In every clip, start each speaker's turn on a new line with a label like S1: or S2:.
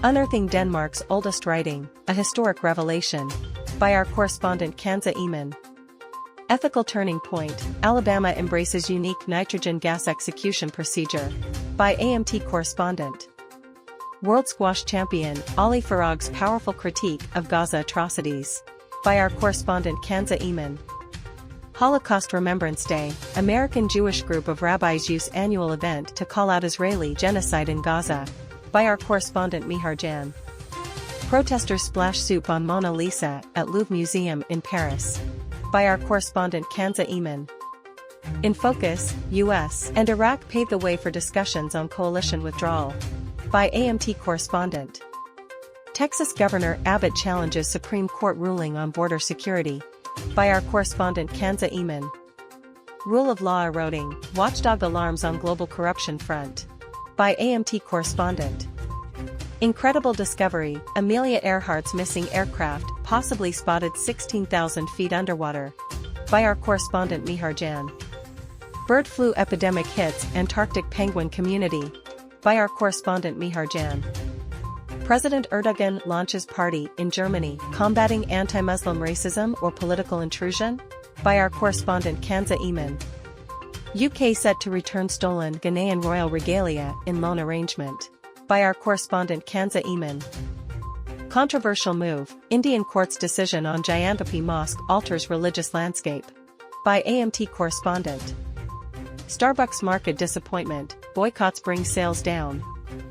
S1: Unearthing Denmark's oldest writing, a historic revelation. By our correspondent 𝐮𝐸𝐬𝐬𝐿. Ethical turning point, Alabama embraces unique nitrogen gas execution procedure. By AMT correspondent. World squash champion, Ali Farag's powerful critique of Gaza atrocities. By our correspondent 𝐮𝐸𝐬𝐬𝐿. Holocaust Remembrance Day, American Jewish group of rabbis use annual event to call out Israeli genocide in Gaza. By our correspondent 𝐮𝐸𝐬𝐬𝐿. Protesters splash soup on Mona Lisa at Louvre Museum in Paris. By our correspondent 𝐮𝐸𝐬𝐬𝐿. In focus, US and Iraq pave the way for discussions on coalition withdrawal. By AMT correspondent. Texas Governor Abbott challenges Supreme Court ruling on border security. By our correspondent 𝐮𝐸𝐬𝐬𝐿. Rule of law eroding, watchdog alarms on global corruption front. By AMT correspondent. Incredible discovery, Amelia Earhart's missing aircraft possibly spotted 16,000 feet underwater. By our correspondent 𝐮𝐸𝐬𝐬𝐿. Bird flu epidemic hits Antarctic penguin community. By our correspondent 𝐮𝐸𝐬𝐬𝐿. President Erdogan launches party in Germany combating anti-Muslim racism or political intrusion. By our correspondent 𝐮𝐸𝐬𝐬𝐿. UK set to return stolen Ghanaian royal regalia in loan arrangement. By our correspondent 𝐮𝐸𝐬𝐬𝐿. Controversial move, Indian court's decision on 𝐦𝐸𝐬𝐽 Mosque alters religious landscape. By AMT correspondent. Starbucks market disappointment, boycotts bring sales down.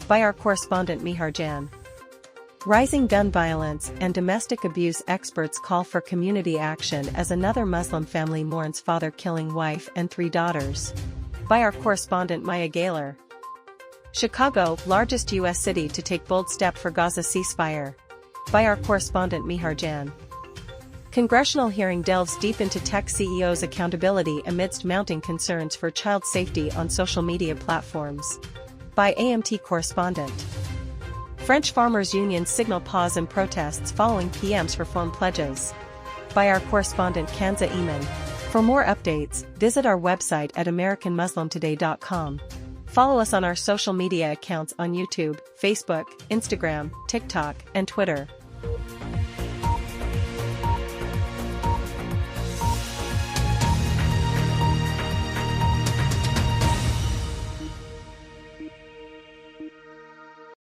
S1: By our correspondent 𝐮𝐸𝐬𝐬𝐿. Rising gun violence and domestic abuse experts call for community action as another Muslim family mourns father killing wife and 3 daughters. By our correspondent 𝐦𝐸𝐬𝐽. Chicago, largest U.S. city to take bold step for Gaza ceasefire. By our correspondent 𝐮𝐸𝐬𝐽. Congressional hearing delves deep into tech CEOs' accountability amidst mounting concerns for child safety on social media platforms. By AMT correspondent. French farmers' unions signal pause in protests following PM's reform pledges. By our correspondent 𝐮𝐸𝐬𝐬𝐿. For more updates, visit our website at AmericanMuslimToday.com. Follow us on our social media accounts on YouTube, Facebook, Instagram, TikTok, and Twitter.